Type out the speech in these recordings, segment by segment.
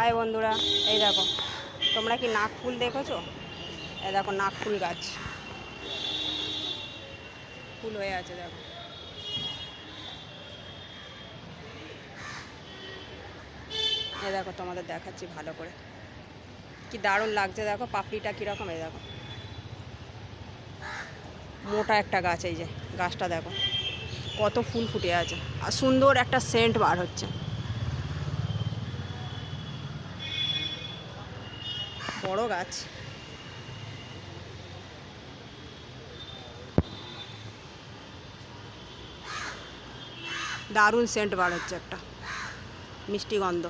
আয় বন্ধুরা, এই দেখো, তোমরা কি নাক ফুল দেখেছো? এই দেখো নাক ফুল গাছ, ফুল হয়ে আছে দেখো। এই দেখো তোমাদের দেখাচ্ছি ভালো করে, কি দারুণ লাগছে দেখো, পাপড়িটা কীরকম। এই দেখো মোটা একটা গাছ, এই যে গাছটা দেখো কত ফুল ফুটে আছে, আর সুন্দর একটা সেন্ট বার হচ্ছে। বড় গাছ, দারুণ সেন্ট বার হচ্ছে, একটা মিষ্টি গন্ধ।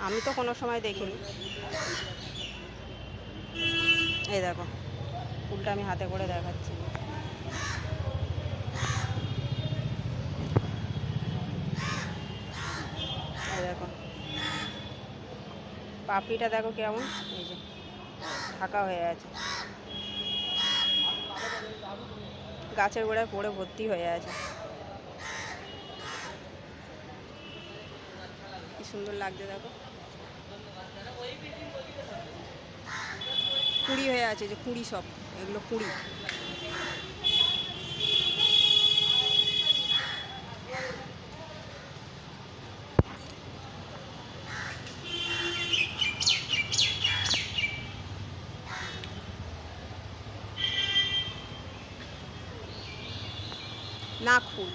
আমি তো কোনো সময় দেখিনি। এই দেখো ফুলটা আমি হাতে করে দেখাচ্ছি। এই দেখো পাপড়িটা দেখো কেমন, এই যে ঢাকা হয়ে আছে, গাছের গোড়ায় পড়ে ভর্তি হয়ে আছে। কি সুন্দর লাগছে দেখো, কুঁড়ি হয়ে আছে, যে কুঁড়ি সব, এগুলো কুঁড়ি। নাক ফুল।